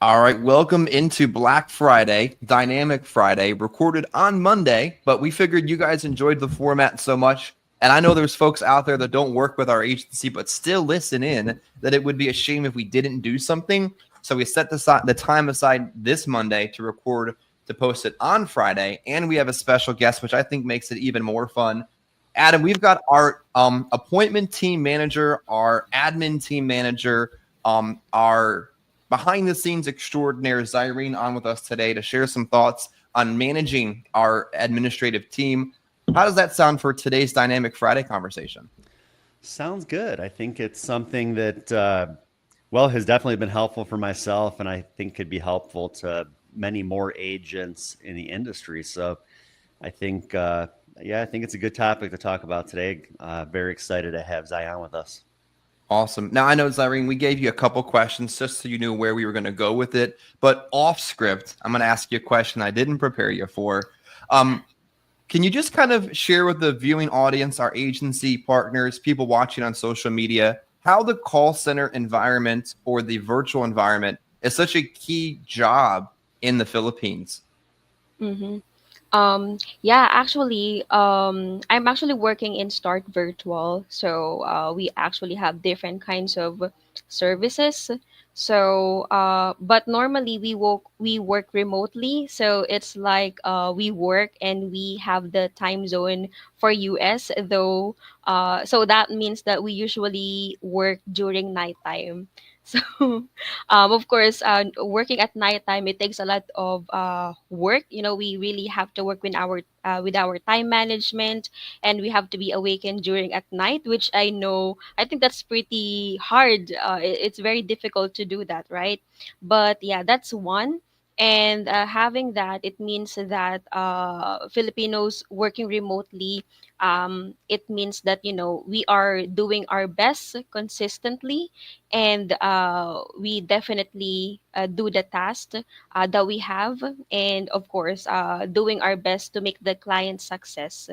All right, welcome into Black Friday, Dynamic Friday, recorded on Monday, but we figured you guys enjoyed the format so much. And I know there's folks out there that don't work with our agency, but still listen in, that it would be a shame if we didn't do something. So we set the time aside this Monday to record, to post it on Friday. And we have a special guest, which I think makes it even more fun. Adam, we've got our appointment team manager, our admin team manager, our behind the scenes extraordinaire Zyrene on with us today to share some thoughts on managing our administrative team. How does that sound for today's Dynamic Friday conversation? Sounds good. I think it's something that, well, has definitely been helpful for myself, and I think could be helpful to many more agents in the industry. So I think, yeah, I think it's a good topic to talk about today. Very excited to have Zion with us. Awesome. Now, I know, Zyrene, we gave you a couple questions just so you knew where we were going to go with it. But off script, I'm going to ask you a question I didn't prepare you for. Um, Can you just kind of share with the viewing audience, our agency partners, people watching on social media, how the call center environment or the virtual environment is such a key job in the Philippines? Mm-hmm. Yeah, actually, I'm actually working in Start Virtual. So we actually have different kinds of services. So, but normally we work remotely. So it's like we work and we have the time zone for US, though. So that means that we usually work during nighttime. So, of course, working at nighttime, it takes a lot of work. We really have to work with our time management, and we have to be awakened during at night, which I think that's pretty hard. It's very difficult to do that, right? But yeah, that's one. And having that, it means that Filipinos working remotely, it means that we are doing our best consistently, and we definitely do the task that we have, and of course doing our best to make the client success.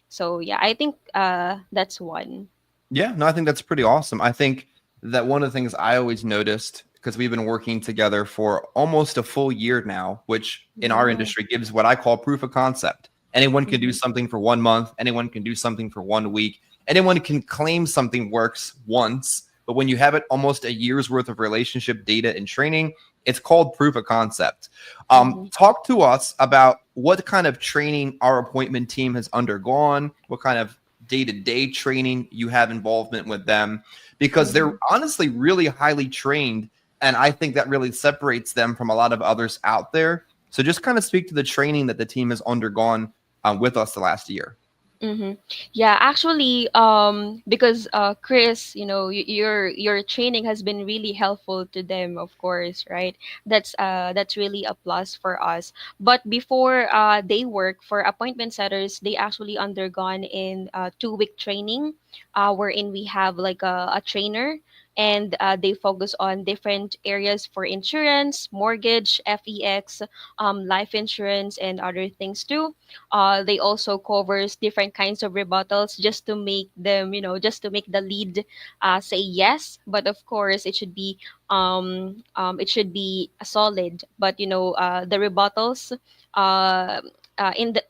So yeah, I think that's one. Yeah, no, I think that's pretty awesome. I think that one of the things I always noticed, because we've been working together for almost a full year now, which in our Yeah. industry gives what I call proof of concept. Anyone can do Mm-hmm. something for 1 month, anyone can do something for 1 week, anyone can claim something works once. But when you have it almost a year's worth of relationship data and training, it's called proof of concept. Mm-hmm. Talk to us about what kind of training our appointment team has undergone, what kind of day-to-day training you have involvement with them, because they're Mm-hmm. honestly really highly trained, and I think that really separates them from a lot of others out there. So just kind of speak to the training that the team has undergone with us the last year. Mm-hmm. Yeah, actually, because Chris, your training has been really helpful to them, of course, right? That's really a plus for us. But before they work for appointment setters, they actually undergone in 2 week training, wherein we have like a trainer. And they focus on different areas for insurance, mortgage, FEX, life insurance, and other things too. They also covers different kinds of rebuttals just to make them, just to make the lead say yes. But of course, it should be solid. But the rebuttals,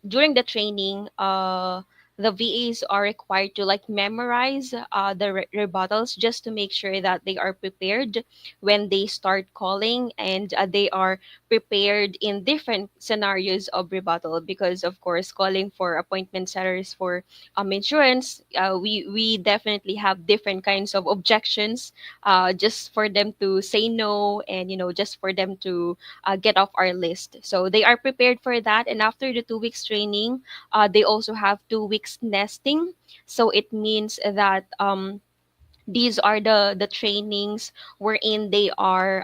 during the training, the VAs are required to like memorize the rebuttals just to make sure that they are prepared when they start calling, and they are prepared in different scenarios of rebuttal, because of course calling for appointment setters for insurance, we definitely have different kinds of objections, just for them to say no, and just for them to get off our list. So they are prepared for that, and after the 2 weeks training, they also have 2 weeks nesting. So it means that these are the trainings wherein they are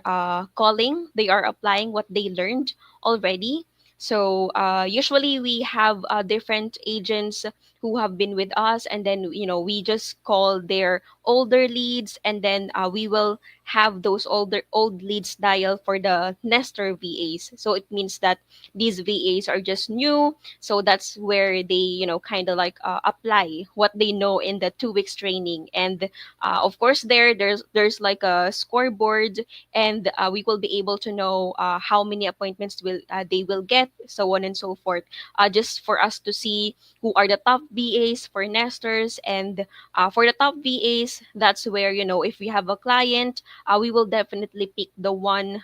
they are applying what they learned already. So usually we have different agents who have been with us, and then we just call their older leads, and then we will have those old leads dial for the Nestor VAs. So it means that these VAs are just new, so that's where they kind of like apply what they know in the 2 weeks training. And of course there's like a scoreboard, and we will be able to know how many appointments will they will get, so on and so forth, just for us to see who are the top VAs for nesters. And for the top VAs, that's where if we have a client, we will definitely pick the one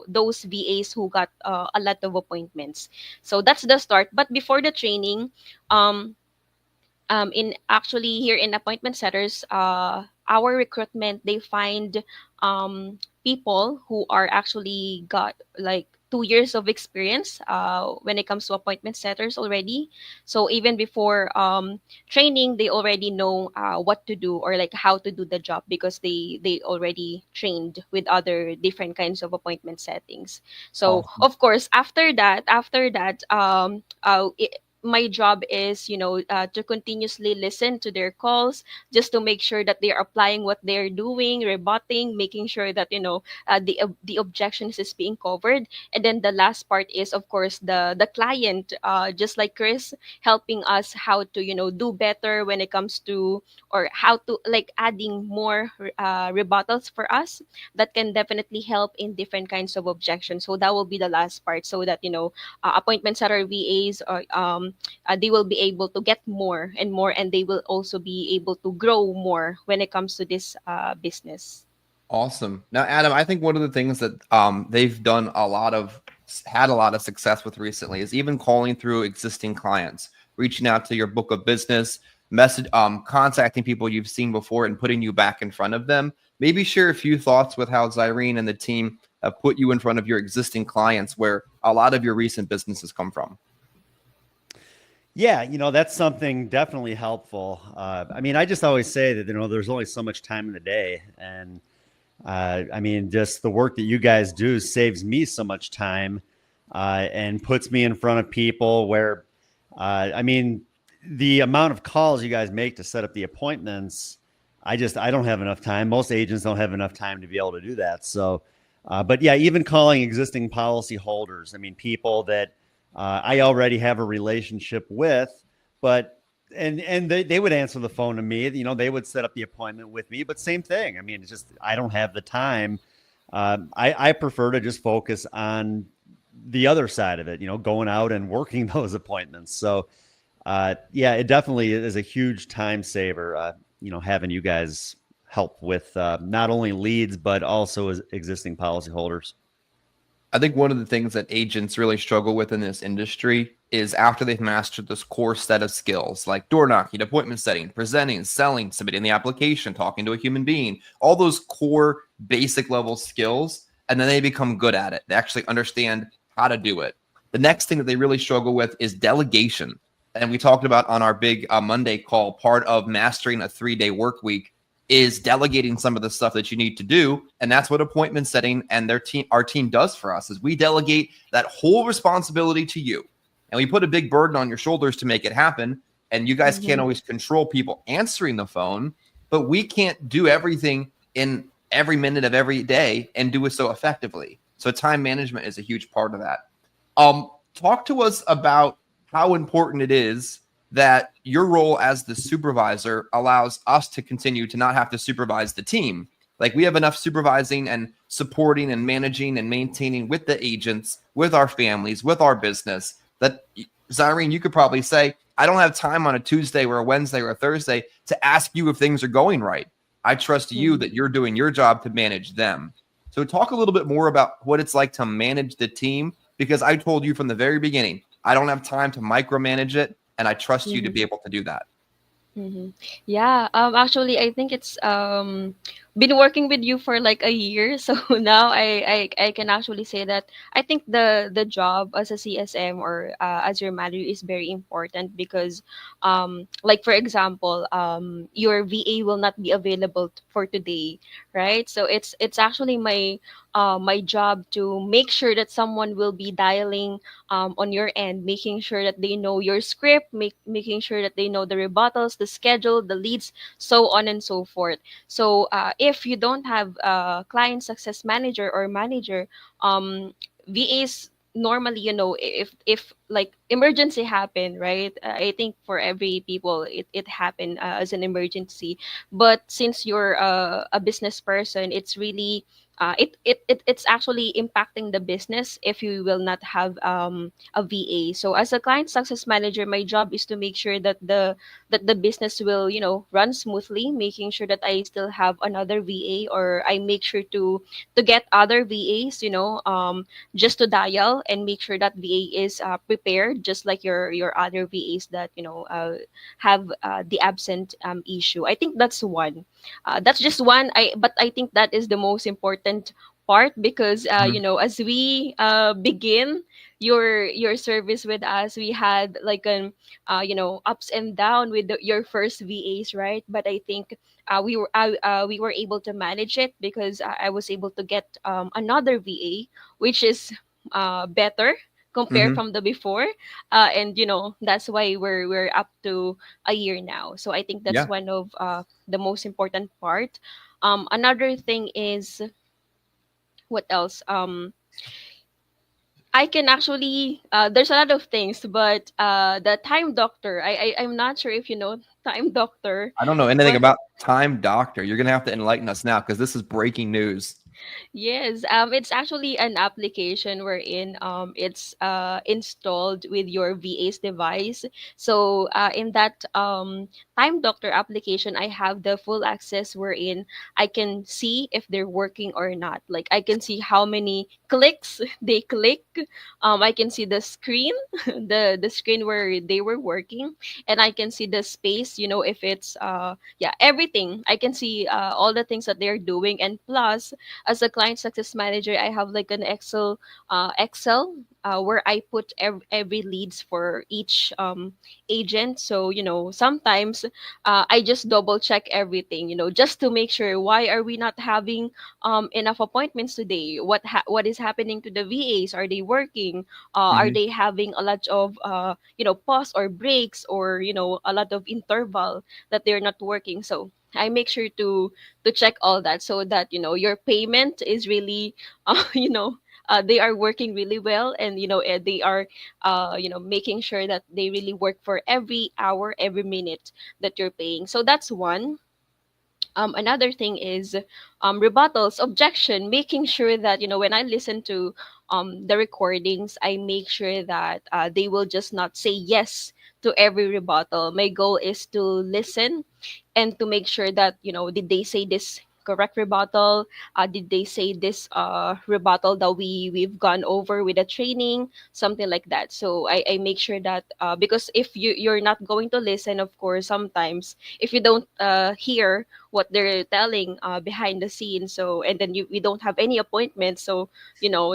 those VAs who got a lot of appointments. So that's the start. But before the training, um in actually here in appointment setters, our recruitment, they find people who are actually got like 2 years of experience when it comes to appointment setters already. So even before training, they already know what to do, or like how to do the job, because they already trained with other different kinds of appointment settings. So Awesome. of course after that, my job is to continuously listen to their calls, just to make sure that they are applying what they're doing, rebutting, making sure that the objections is being covered. And then the last part is, of course, the client, just like Chris, helping us how to do better when it comes to, or how to like adding more rebuttals for us, that can definitely help in different kinds of objections. So that will be the last part, so that appointments at our VAs, or they will be able to get more and more, and they will also be able to grow more when it comes to this business. Awesome. Now, Adam, I think one of the things that they've done had a lot of success with recently is even calling through existing clients, reaching out to your book of business, contacting people you've seen before and putting you back in front of them. Maybe share a few thoughts with how Zyrene and the team have put you in front of your existing clients, where a lot of your recent businesses come from. Yeah, that's something definitely helpful. I mean, I just always say that, there's only so much time in the day. And I mean, just the work that you guys do saves me so much time and puts me in front of people where, I mean, the amount of calls you guys make to set up the appointments, I don't have enough time. Most agents don't have enough time to be able to do that. So, but yeah, even calling existing policy holders, I mean, people that I already have a relationship with, but and they would answer the phone to me. They would set up the appointment with me, but same thing. I mean, it's just I don't have the time. I prefer to just focus on the other side of it. Going out and working those appointments. So yeah, it definitely is a huge time saver. Having you guys help with not only leads but also as existing policyholders. I think one of the things that agents really struggle with in this industry is after they've mastered this core set of skills, like door knocking, appointment setting, presenting, selling, submitting the application, talking to a human being, all those core basic level skills, and then they become good at it. They actually understand how to do it. The next thing that they really struggle with is delegation. And we talked about on our big Monday call, part of mastering a 3-day work week is delegating some of the stuff that you need to do. And that's what appointment setting and our team does for us, is we delegate that whole responsibility to you. And we put a big burden on your shoulders to make it happen. And you guys can't always control people answering the phone, but we can't do everything in every minute of every day and do it so effectively. So time management is a huge part of that. Talk to us about how important it is that your role as the supervisor allows us to continue to not have to supervise the team. Like, we have enough supervising and supporting and managing and maintaining with the agents, with our families, with our business, that Zyrene, you could probably say, I don't have time on a Tuesday or a Wednesday or a Thursday to ask you if things are going right. I trust you that you're doing your job to manage them. So talk a little bit more about what it's like to manage the team, because I told you from the very beginning, I don't have time to micromanage it. And I trust you to be able to do that. Yeah, actually, I think it's been working with you for like a year, so now I can actually say that I think the job as a CSM or as your manager is very important because like for example your VA will not be available for today, right? So it's actually my job to make sure that someone will be dialing on your end, making sure that they know your script, making sure that they know the rebuttals, the schedule, the leads, so on and so forth. So if you don't have a client success manager or manager, VAs normally, if like emergency happen, right? I think for every people it happened as an emergency. But since you're a business person, it's really it's actually impacting the business if you will not have a VA. So as a client success manager, my job is to make sure that the business will run smoothly, making sure that I still have another VA, or I make sure to get other VAs, just to dial and make sure that VA is prepared, just like your other VAs that have the absent issue. I think that's just one. But I think that is the most important part because Mhm. as we begin your service with us, we had like an ups and down with your first VAs, right? But I think we were able to manage it because I was able to get another VA, which is better compared Mhm. from the before, and that's why we're up to a year now. So I think that's Yeah. one of the most important part. Another thing is what else? I can actually there's a lot of things, but the time doctor. I'm not sure if you know time doctor, I don't know anything but about Time Doctor. You're gonna have to enlighten us now because this is breaking news. yes, it's actually an application wherein it's installed with your VA's device. So in that Time Doctor application, I have the full access wherein I can see if they're working or not. Like I can see how many clicks they click. I can see the screen, the screen where they were working, and I can see the space. If it's yeah, everything. I can see all the things that they're doing, and plus as a client success manager, I have like an Excel where I put every leads for each agent. So sometimes I just double check everything, just to make sure why are we not having enough appointments today? What is happening to the VAs? Are they working? Are Mhm. they having a lot of pause or breaks, or a lot of interval that they're not working? So I make sure to check all that so that your payment is really they are working really well, and they are making sure that they really work for every hour, every minute that you're paying. So that's one. Another thing is rebuttals, objection, making sure that when I listen to the recordings, I make sure that they will just not say yes to every rebuttal. My goal is to listen and to make sure that did they say this correct rebuttal, did they say this rebuttal that we've gone over with the training, something like that. So I make sure that because if you're not going to listen, of course, sometimes if you don't hear what they're telling behind the scenes, so and then we don't have any appointments, so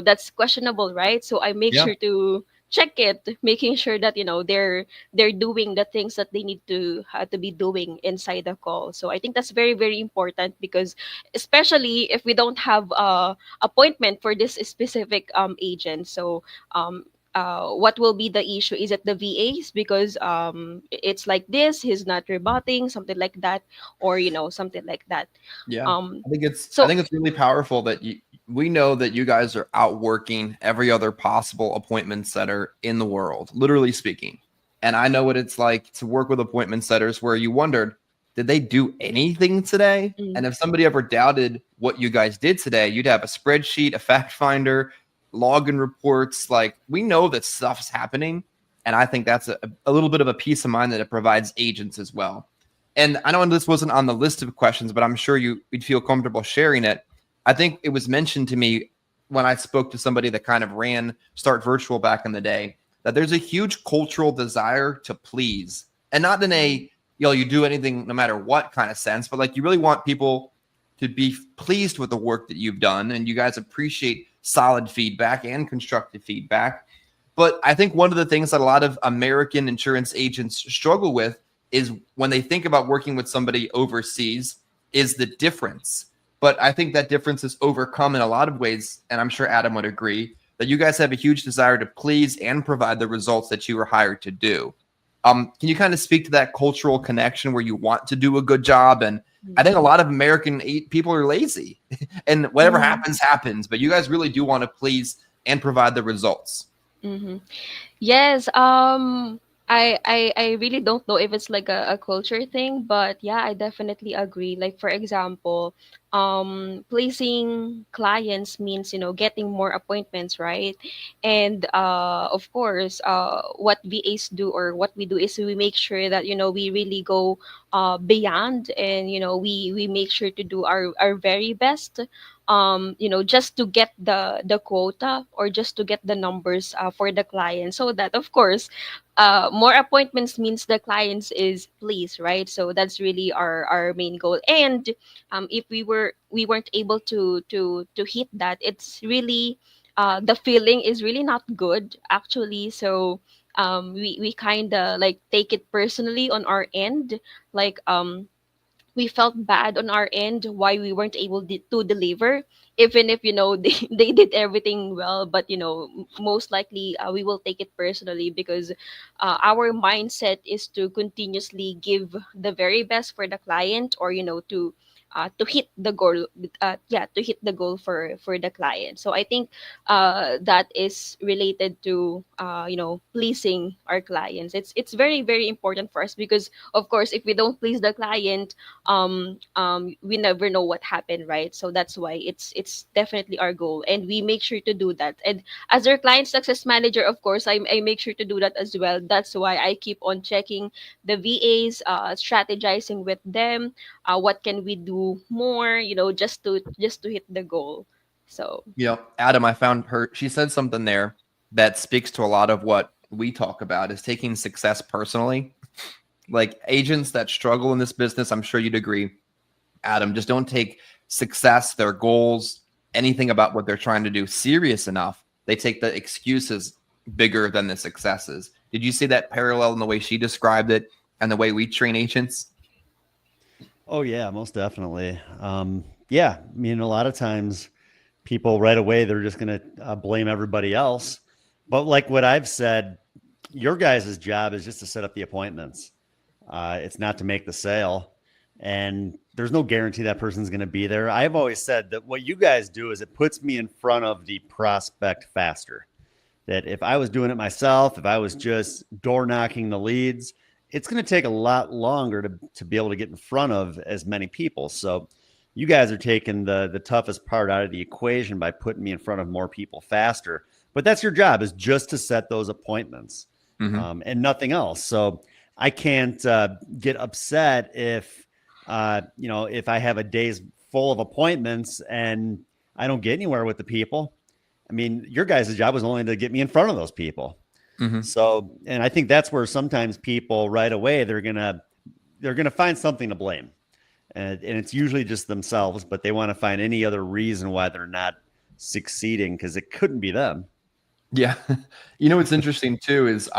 that's questionable, right? So I make Yeah. sure to check it, making sure that they're doing the things that they need to be doing inside the call. So I think that's very, very important because especially if we don't have appointment for this specific agent. So what will be the issue? Is it the VAs because it's like this, he's not rebutting, something like that, or something like that. Yeah. um I so think it's really powerful that we know that you guys are outworking every other possible appointment setter in the world, literally speaking. And I know what it's like to work with appointment setters where you wondered, did they do anything today? mm, And if somebody ever doubted what you guys did today, you'd have a spreadsheet, a fact finder, login reports. Like we know that stuff's happening. And I think that's a little bit of a peace of mind that it provides agents as well. And I know this wasn't on the list of questions, but I'm sure you'd feel comfortable sharing it. I think it was mentioned to me when I spoke to somebody that kind of ran Start Virtual back in the day that there's a huge cultural desire to please, and not in a mm, you do anything no matter what kind of sense, but like you really want people to be pleased with the work that you've done, and you guys appreciate solid feedback and constructive feedback. But I think one of the things that a lot of American insurance agents struggle with is when they think about working with somebody overseas is the difference. But I think that difference is overcome in a lot of ways, and I'm sure Adam would agree, that you guys have a huge desire to please and provide the results that you were hired to do. Can you kind of speak to that cultural connection where you want to do a good job? And I think a lot of American people are lazy and whatever happens, but you guys really do want to please and provide the results. Mm-hmm. Yes, I really don't know if it's like a culture thing, but yeah, I definitely agree. Like for example, placing clients means, getting more appointments, right? And of course, what VAs do or what we do is we make sure that, we really go beyond, and we make sure to do our very best, just to get the quota, or just to get the numbers for the client, so that of course more appointments means the clients is pleased, right? So that's really our main goal. And if we weren't able to hit that, it's really the feeling is really not good actually. So we kind of like take it personally on our end, like we felt bad on our end why we weren't able to deliver, even if they did everything well. But most likely we will take it personally, because our mindset is to continuously give the very best for the client, or to hit the goal, to hit the goal for the client. So I think that is related to pleasing our clients. It's very very important for us, because of course if we don't please the client, we never know what happened, right? So that's why it's definitely our goal, and we make sure to do that. And as our client success manager, of course I make sure to do that as well. That's why I keep on checking the VAs, strategizing with them, what can we do more, just to hit the goal. So Adam, I found she said something there that speaks to a lot of what we talk about, is taking success personally. Like agents that struggle in this business, I'm sure you'd agree, Adam, just don't take success, their goals, anything about what they're trying to do serious enough. They take the excuses bigger than the successes. Did you see that parallel in the way she described it and the way we train agents? Oh yeah, most definitely. Yeah, I mean, a lot of times people right away, they're just going to blame everybody else. But like what I've said, your guys' job is just to set up the appointments. It's not to make the sale, and there's no guarantee that person's going to be there. I've always said that what you guys do is it puts me in front of the prospect faster. That if I was doing it myself, if I was just door knocking the leads, it's going to take a lot longer to be able to get in front of as many people. So you guys are taking the toughest part out of the equation by putting me in front of more people faster. But that's your job, is just to set those appointments, and nothing else. So I can't get upset if if I have a day's full of appointments and I don't get anywhere with the people. I mean, your guys' job was only to get me in front of those people. So, and I think that's where sometimes people right away, they're gonna find something to blame, and it's usually just themselves, but they want to find any other reason why they're not succeeding, because it couldn't be them. Yeah. What's interesting too is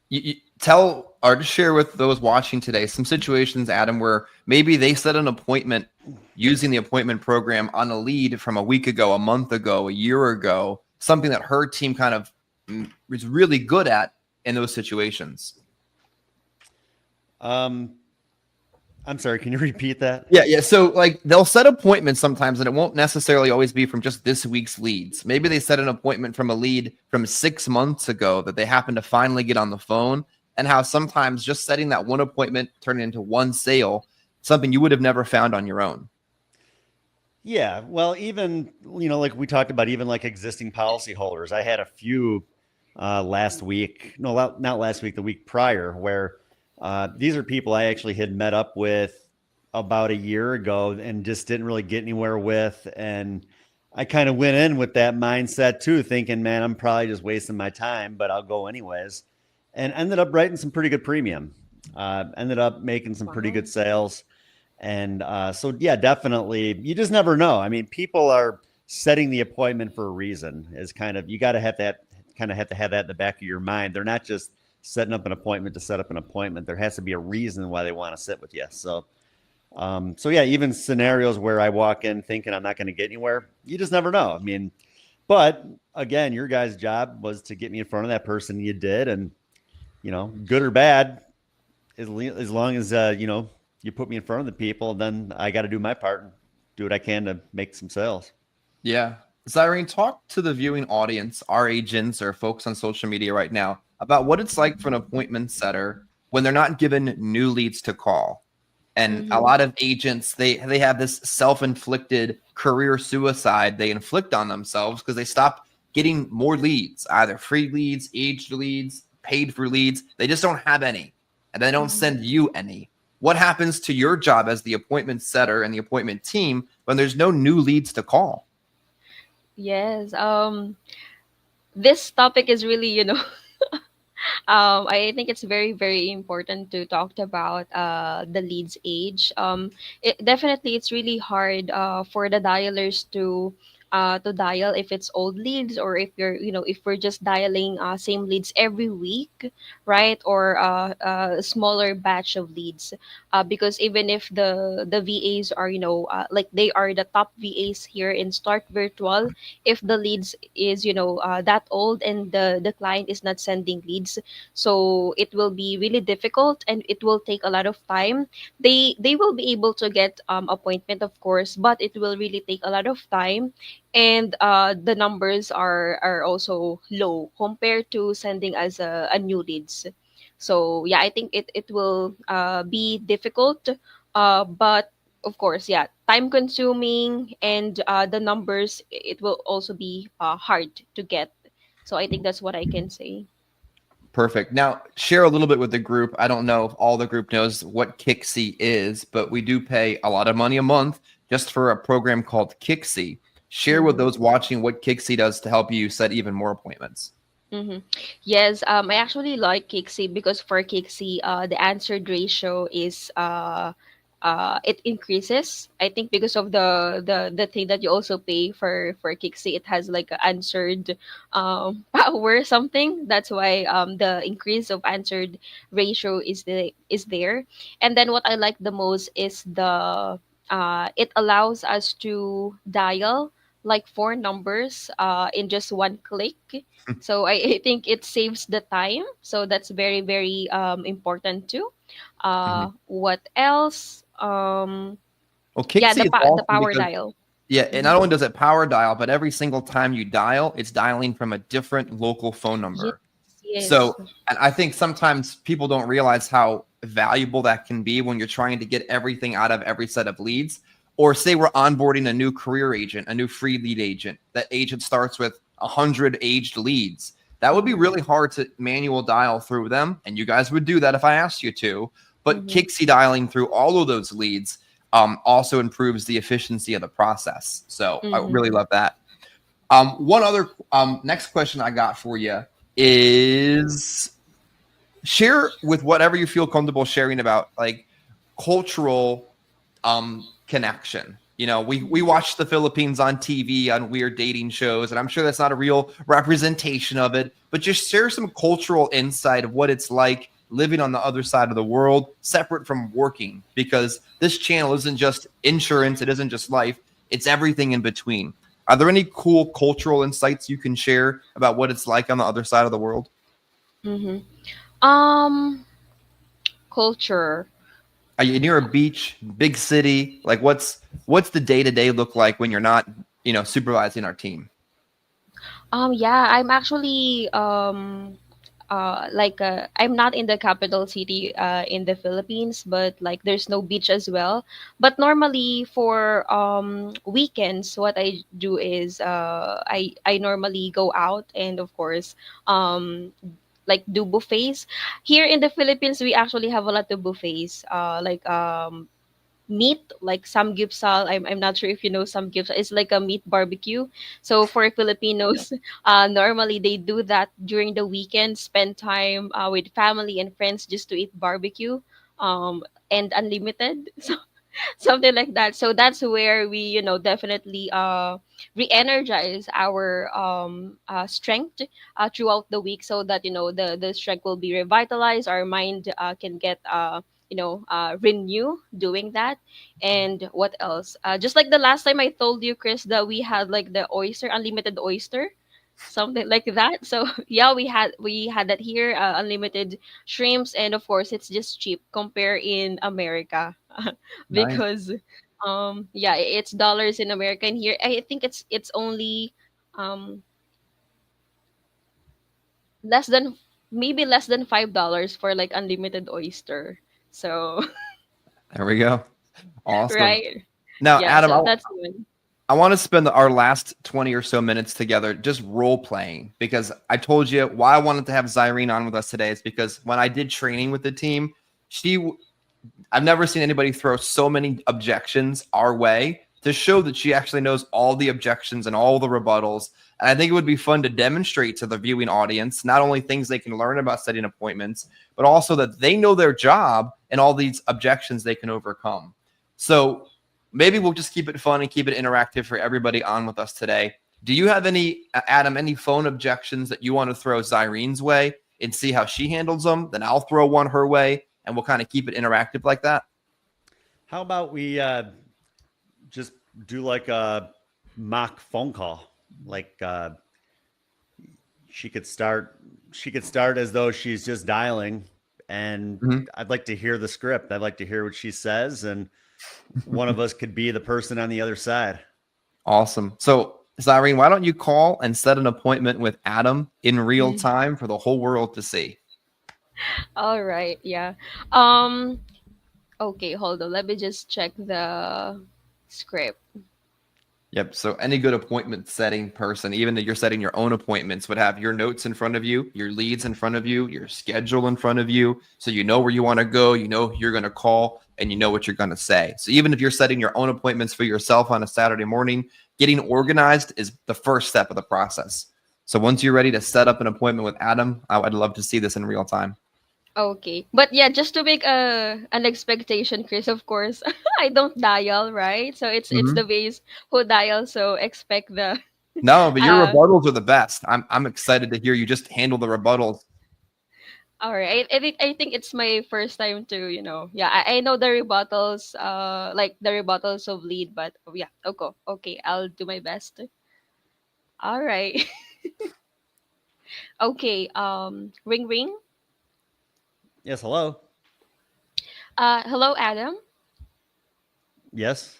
you tell or to share with those watching today some situations, Adam, where maybe they set an appointment using the appointment program on a lead from a week ago, a month ago, a year ago, something that her team kind of is really good at in those situations. I'm sorry, can you repeat that? Yeah. So like they'll set appointments sometimes, and it won't necessarily always be from just this week's leads. Maybe they set an appointment from a lead from 6 months ago that they happen to finally get on the phone, and how sometimes just setting that one appointment turning into one sale, something you would have never found on your own. Yeah. Well, even, like we talked about, even like existing policyholders, I had a few last week, no, not last week, the week prior, where these are people I actually had met up with about a year ago and just didn't really get anywhere with. And I kind of went in with that mindset too, thinking, man, I'm probably just wasting my time, but I'll go anyways. And ended up writing some pretty good premium. Ended up making some pretty good sales. And so, yeah, definitely. You just never know. I mean, people are setting the appointment for a reason. Is kind of, you got to have that, kind of have to have that in the back of your mind. They're not just setting up an appointment to set up an appointment. There has to be a reason why they want to sit with you. So, so yeah, even scenarios where I walk in thinking I'm not going to get anywhere, you just never know. I mean, but again, your guys' job was to get me in front of that person. You did, and good or bad, as long as you put me in front of the people, then I got to do my part and do what I can to make some sales. Yeah. Zyrene, talk to the viewing audience, our agents or folks on social media right now about what it's like for an appointment setter when they're not given new leads to call. And a Mm-hmm. lot of agents, they have this self-inflicted career suicide they inflict on themselves because they stop getting more leads, either free leads, aged leads, paid for leads. They just don't have any, and they don't Mm-hmm. send you any. What happens to your job as the appointment setter and the appointment team when there's no new leads to call? Yes. This topic is really, I think it's very, very important to talk about the lead's age. Definitely, it's really hard for the dialers to dial if it's old leads, or if if we're just dialing same leads every week, right? Or a smaller batch of leads, because even if the VAs are, like they are the top VAs here in Start Virtual, if the leads is, that old and the client is not sending leads, so it will be really difficult and it will take a lot of time. They will be able to get appointment, of course, but it will really take a lot of time, and the numbers are also low compared to sending as a new leads. So yeah, I think it will be difficult, but of course, yeah, time consuming, and the numbers, it will also be hard to get. So I think that's what I can say. Perfect. Now, share a little bit with the group. I don't know if all the group knows what Kixie is, but we do pay a lot of money a month just for a program called Kixie. Share with Mm-hmm. those watching what Kixie does to help you set even more appointments. Mm-hmm. Yes, I actually like Kixie because for Kixie, the answered ratio is it increases. I think because of the thing that you also pay for Kixie, it has like a answered power or something. That's why the increase of answered ratio is there. And then what I like the most is the it allows us to dial like four numbers in just one click. So I think it saves the time. So that's very, very important too. Mhm. What else? Well, Yeah, Kixie is the awesome power because dial. yeah, and Mm-hmm. not only does it power dial, but every single time you dial, it's dialing from a different local phone Yes, number. yes. So, and I think sometimes people don't realize how valuable that can be when you're trying to get everything out of every set of leads. Or say we're onboarding a new career agent, a new free lead agent. That agent starts with 100 aged leads. That would be Mm-hmm. really hard to manual dial through them. And you guys would do that if I asked you to. But Mm-hmm. Kixie dialing through all of those leads also improves the efficiency of the process. So I Mm-hmm. really love that. One other next question I got for you is share with whatever you feel comfortable sharing about, like cultural connection. We Mm-hmm. watch the Philippines on TV on weird dating shows, and I'm sure that's not a real representation of it, but just share some cultural insight of what it's like living on the other side of the world, separate from working, because this channel isn't just insurance, it isn't just life, it's everything in between. Are there any cool cultural insights you can share about what it's like on the other side of the world? Mm-hmm. Um, Culture. Are you near a beach, big city? Like what's the day to day look like when you're not, supervising our team? Yeah, I'm actually like I'm not in the capital city in the Philippines, but like there's no beach as well. But normally for weekends, what I do is I normally go out, and of course like do buffets. Here in the Philippines, we actually have a lot of buffets. Like meat, like samgyeopsal. I'm not sure if you know samgyeopsal. It's like a meat barbecue. So for Filipinos, normally they do that during the weekend, spend time with family and friends just to eat barbecue, and unlimited. So something like that. So that's where we, definitely re-energize our strength throughout the week, so that the strength will be revitalized. Our mind can get renew doing that. And what else? Just like the last time I told you, Chris, that we had like the oyster, unlimited oyster, something like that. So yeah, we had that here, unlimited shrimps, and of course it's just cheap compare in America. Nice. Because yeah, it's dollars in America, and here I think it's only um less than, maybe less than $5 for like unlimited oyster. So There we go. Awesome. right. Now, Yeah, Adam, so that's good. I want to spend our last 20 or so minutes together just role playing, because I told you why I wanted to have Zyrene on with us today is because when I did training with the team, I've never seen anybody throw so many objections our way to show that she actually knows all the objections and all the rebuttals. And I think it would be fun to demonstrate to the viewing audience not only things they can learn about setting appointments, but also that they know their job and all these objections they can overcome. So maybe we'll just keep it fun and keep it interactive for everybody on with us today. Do you have any, Adam, any phone objections that you want to throw Zyrene's way and see how she handles them? Then I'll throw one her way, and we'll kind of keep it interactive like that. How about we just do like a mock phone call? Like she could start. She could start as though she's just dialing, and Mhm. I'd like to hear the script. I'd like to hear what she says, and one of us could be the person on the other side. Awesome. So, Zyrene, why don't you call and set an appointment with Adam in real Mm. time for the whole world to see? All right, yeah. um okay, hold on, let me just check the script. Yep. So any good appointment setting person, even if you're setting your own appointments, would have your notes in front of you, your leads in front of you, your schedule in front of you. So you know where you want to go, you know who you're going to call, and you know what you're going to say. So even if you're setting your own appointments for yourself on a Saturday morning, getting organized is the first step of the process. So once you're ready to set up an appointment with Adam, I'd love to see this in real time. Okay. But yeah, just to make an expectation, Chris, of course, I don't dial, right? So it's the Mhm. base who dial, so expect the No, but your uh rebuttals are the best. I'm excited to hear you just handle the rebuttals. all right. I think it's my first time to, yeah, I know the rebuttals, like the rebuttals of lead, but yeah, okay. Okay, I'll do my best. All right. Okay, ring ring. Yes. Hello. Hello, Adam. Yes.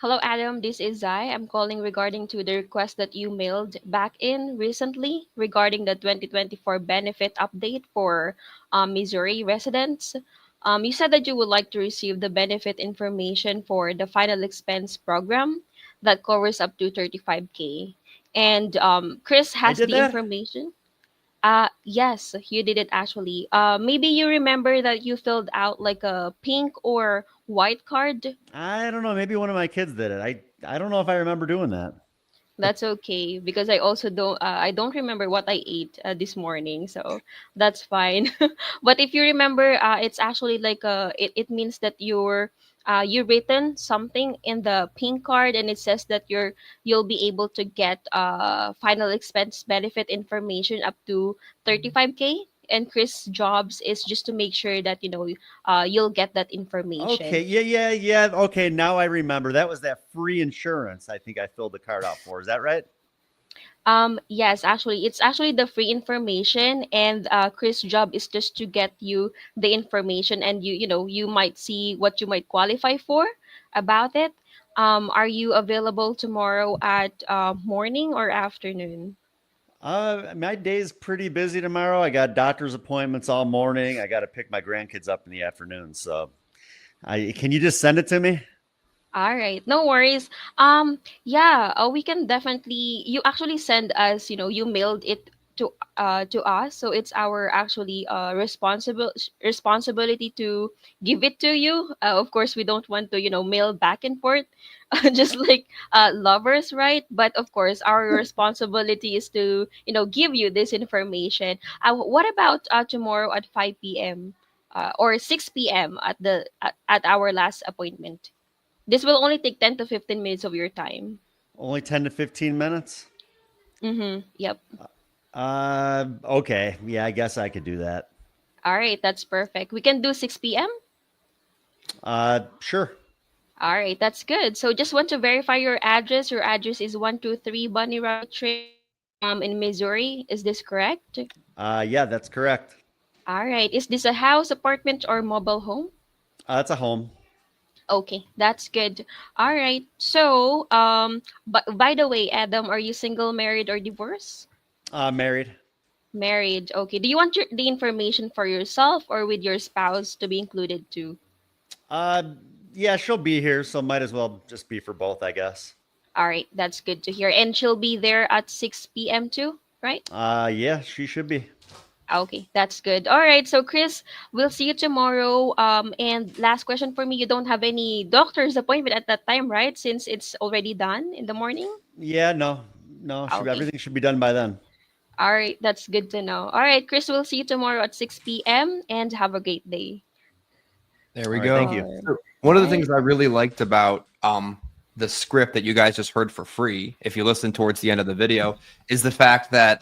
Hello, Adam. This is Zai. I'm calling regarding to the request that you mailed back in recently regarding the 2024 benefit update for Missouri residents. You said that you would like to receive the benefit information for the final expense program that covers up to 35K. And Chris I has did the that. information. Yes, you did it actually. Maybe you remember that you filled out like a pink or white card. I don't know. Maybe one of my kids did it. I don't know if I remember doing that. That's okay because I also don't remember what I ate this morning, so that's fine. But if you remember, it's actually like it means that you written something in the pink card, and it says that you'll be able to get final expense benefit information up to 35K. And Chris' jobs is just to make sure that you'll get that Okay. information. Yeah. Yeah. Yeah. Okay. Now I remember. That was that free insurance. I think I filled the card out for. Is that right? Yes, actually, it's actually the free information, and Chris' job is just to get you the information, and you might see what you might qualify for about it. Are you available tomorrow at morning or afternoon? My day's pretty busy tomorrow. I got doctor's appointments all morning. I got to pick my grandkids up in the afternoon. So, I can you just send it to me? All right, no worries. Yeah, we can definitely. You actually send us. You mailed it to us, so it's our actually responsibility to give it to you. Of course, we don't want to mail back and forth, just like lovers, right? But of course, our responsibility is to give you this information. What about tomorrow at 5 p.m.? or 6 p.m. at our last appointment. This will only take 10 to 15 minutes of your time. Only 10 to 15 minutes? Mm-hmm. Yep. Okay. Yeah, I guess I could do that. All right, that's perfect. We can do 6 p.m. Sure. All right, that's good. So just want to verify your address. Your address is 123 Bunny Rabbit Trail in Missouri. Is this correct? Yeah, that's correct. All right. Is this a house, apartment, or mobile home? It's a home. Okay, that's good. All right. So, but by the way, Adam, are you single, married, or divorced? Married. Married. Okay. Do you want the information for yourself or with your spouse to be included too? Uh, yeah, she'll be here, so might as well just be for both, I guess. All right, that's good to hear. And she'll be there at 6 p.m. too, right? Yeah, she should be. Okay, that's good. All right, so Chris, we'll see you tomorrow. And last question for me, you don't have any doctor's appointment at that time, right? Since it's already done in the morning? Yeah, no, Okay. everything should be done by then. All right, that's good to know. All right, Chris, we'll see you tomorrow at 6 p.m. and have a great day. There we All right, thank go. you. All So one of the right. things I really liked about the script that you guys just heard for free, if you listen towards the end of the video, is the fact that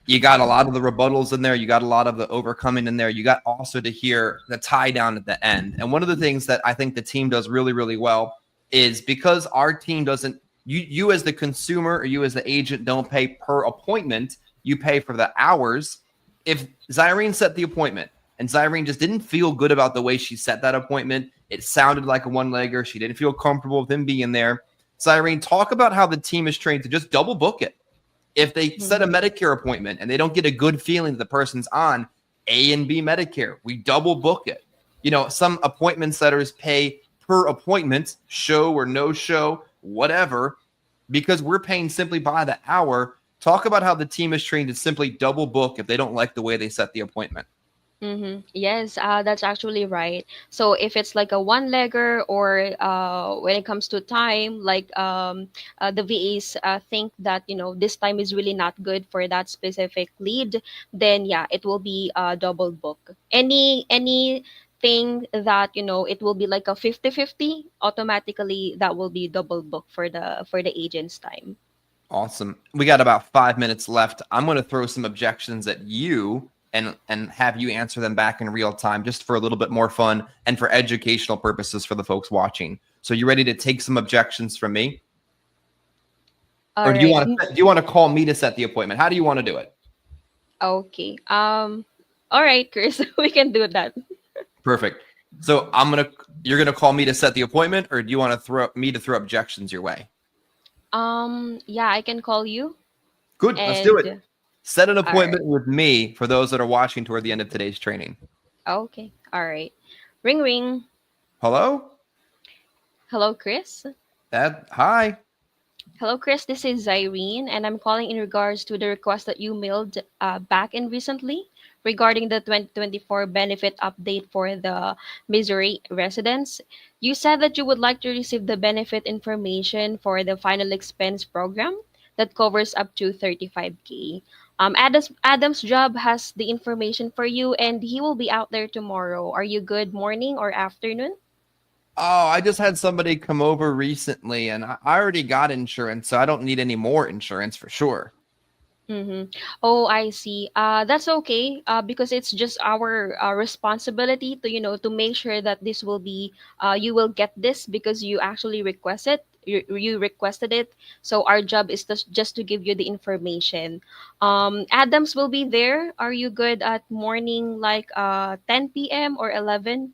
you got a lot of the rebuttals in there, you got a lot of the overcoming in there, you got also to hear the tie down at the end. And one of the things that I think the team does really, really well is because our team doesn't, you as the consumer or you as the agent don't pay per appointment, you pay for the hours. If Zyrene set the appointment and Zyrene just didn't feel good about the way she set that appointment, it sounded like a one-legger, she didn't feel comfortable with him being there. Zyrene, talk about how the team is trained to just double book it. If they set a Mhm. Medicare appointment and they don't get a good feeling that the person's on A and B Medicare, we double book it. You know, some appointment setters pay per appointment, show or no show, whatever, because we're paying simply by the hour. Talk about how the team is trained to simply double book if they don't like the way they set the appointment. Mm-hmm. Yes, that's actually right. So if it's like a one-legger or when it comes to time, like the VAs think that this time is really not good for that specific lead, then yeah, it will be double book. Anything that it will be like a 50-50, automatically that will be double book for the agent's time. Awesome. We got about 5 minutes left. I'm going to throw some objections at you and have you answer them back in real time just for a little bit more fun and for educational purposes for the folks watching. So you ready to take some objections from me? All Or do you right. want to call me to set the appointment? How do you want to do it? Okay. All right, Chris, we can do that. Perfect. So you're gonna call me to set the appointment, or do you want to throw objections your way? Yeah, I can call you. Good, let's do it. And Set an all right. appointment with me for those that are watching toward the end of today's training. Okay. All right. Ring ring. Hello? Hello, Chris. Hi. Hello, Chris. This is Irene, and I'm calling in regards to the request that you mailed back in recently regarding the 2024 benefit update for the Missouri residents. You said that you would like to receive the benefit information for the final expense program that covers up to 35K. Adam's job has the information for you, and he will be out there tomorrow. Are you good morning or afternoon? Oh, I just had somebody come over recently and I already got insurance, so I don't need any more insurance for sure. Mm-hmm. Oh, I see. That's okay. Because it's just our responsibility to, to make sure that this will be, you will get this because you actually requested. You requested it. So our job is just to give you the information. Adams will be there. Are you good at morning, like 10 p.m. or 11?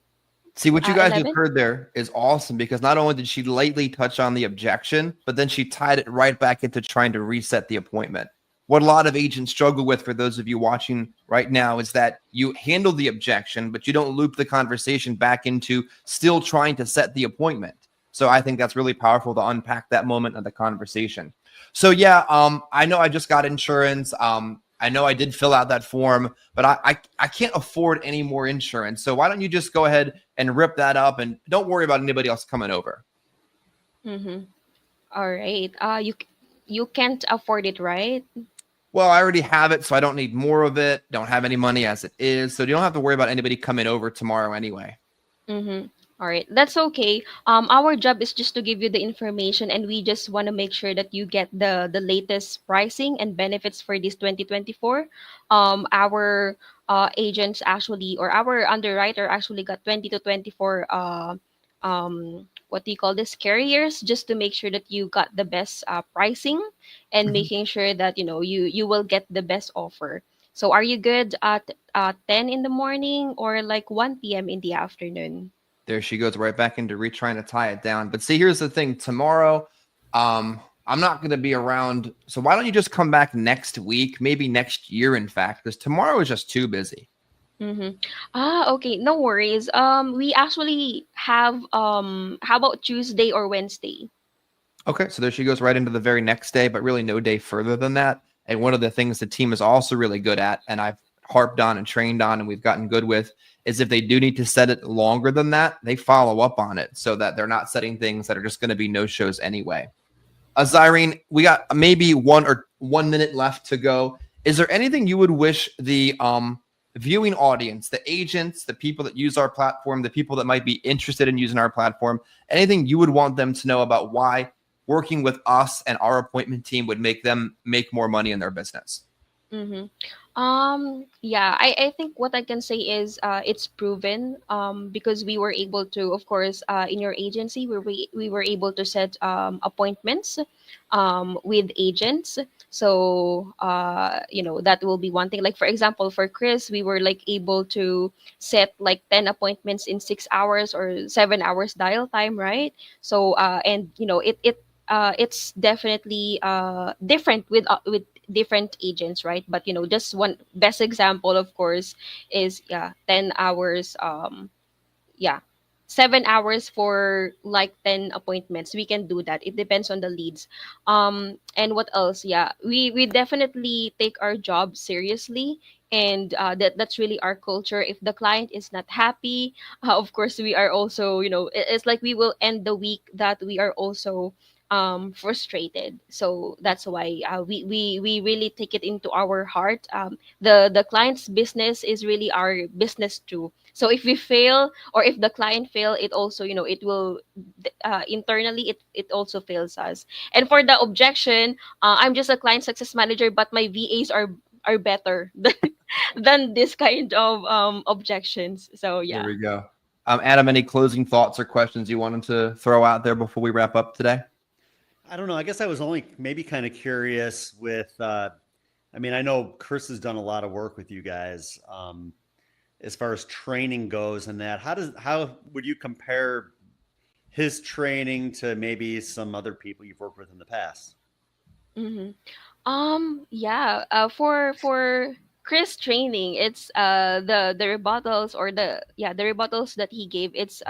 See, what you guys just 11? heard there is awesome because not only did she lightly touch on the objection, but then she tied it right back into trying to reset the appointment. What a lot of agents struggle with, for those of you watching right now, is that you handle the objection, but you don't loop the conversation back into still trying to set the appointment. So I think that's really powerful to unpack that moment of the conversation. So yeah, I know I just got insurance. I know I did fill out that form, but I can't afford any more insurance. So why don't you just go ahead and rip that up and don't worry about anybody else coming over. Mm-hmm. All right. You can't afford it, right? well, I already have it, so I don't need more of it. Don't have any money as it is. So you don't have to worry about anybody coming over tomorrow anyway. Mm-hmm. All right, that's okay. Our job is just to give you the information, and we just want to make sure that you get the latest pricing and benefits for this 2024. Our agents actually, or our underwriter actually got 20 to 24 what do you call this, carriers, just to make sure that you got the best pricing, and Mhm. making sure that you will get the best offer. So are you good at 10 in the morning or like 1 p.m. in the afternoon? There she goes right back into retrying to tie it down. But see, here's the thing. Tomorrow, I'm not going to be around. So why don't you just come back next week, maybe next year, in fact, because tomorrow is just too busy. Mm-hmm. Okay, no worries. We actually have how about Tuesday or Wednesday? Okay, so there she goes right into the very next day, but really no day further than that. And one of the things the team is also really good at, and I've harped on and trained on, and we've gotten good with, is if they do need to set it longer than that, they follow up on it so that they're not setting things that are just going to be no shows anyway. Zyrene, we got maybe 1 minute left to go. Is there anything you would wish the viewing audience, the agents, the people that use our platform, the people that might be interested in using our platform, anything you would want them to know about why working with us and our appointment team would make them make more money in their business? Mm-hmm. Yeah, I think what I can say is it's proven because we were able to, of course, in your agency, we were able to set appointments with agents. So, that will be one thing. Like, for example, for Chris, we were like able to set like 10 appointments in 6 hours or 7 hours dial time, right? So, and, it's definitely different with different agents, right? But just one best example, of course, is 10 hours, yeah 7 hours for like 10 appointments. We can do that. It depends on the leads. And what else? Yeah, we definitely take our job seriously, and that's really our culture. If the client is not happy, of course we are also, it's like we will end the week that we are also frustrated. So that's why we really take it into our heart. The client's business is really our business too. So if we fail, or if the client fail, it also, it will internally, it also fails us. And for the objection, I'm just a client success manager, but my VAs are better than this kind of objections. So There yeah. we go. Adam, any closing thoughts or questions you wanted to throw out there before we wrap up today? I don't know. I guess I was only maybe kind of curious with, I mean, I know Chris has done a lot of work with you guys as far as training goes and that. How would you compare his training to maybe some other people you've worked with in the past? Mm-hmm. Yeah, for Chris training, it's the rebuttals, or the rebuttals that he gave. It's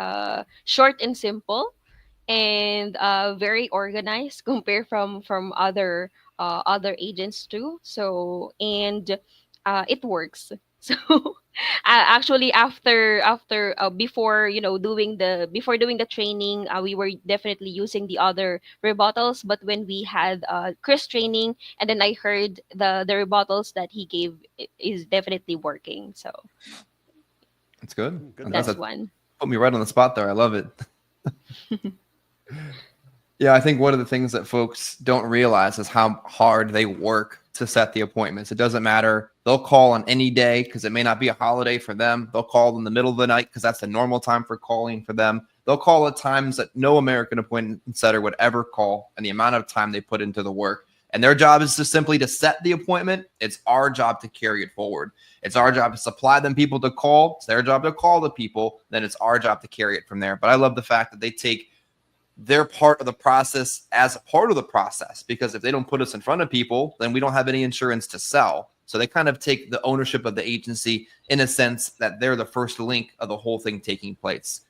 short and simple, and very organized compared from other agents too. So, and it works. So actually, after before, doing the training, we were definitely using the other rebuttals. But when we had Chris training, and then I heard the rebuttals that he gave, it is definitely working. So That's good. Good That's that's enough. one. put me right on the spot there. I love it. Yeah, I think one of the things that folks don't realize is how hard they work to set the appointments. It doesn't matter. They'll call on any day because it may not be a holiday for them. They'll call in the middle of the night because that's the normal time for calling for them. They'll call at times that no American appointment setter would ever call, and the amount of time they put into the work. And their job is to simply to set the appointment. It's our job to carry it forward. It's our job to supply them people to call. It's their job to call the people. Then it's our job to carry it from there. But I love the fact that they take their part of the process as a part of the process, because if they don't put us in front of people, then we don't have any insurance to sell. So they kind of take the ownership of the agency in a sense that they're the first link of the whole thing taking place.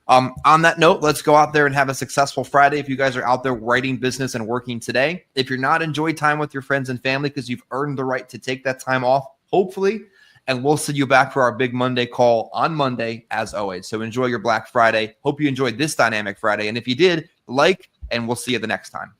On that note, let's go out there and have a successful Friday. If you guys are out there writing business and working today, if you're not, enjoy time with your friends and family because you've earned the right to take that time off, hopefully. And we'll see you back for our big Monday call on Monday, as always. So enjoy your Black Friday. Hope you enjoyed this Dynamic Friday. And if you did, like, and we'll see you the next time.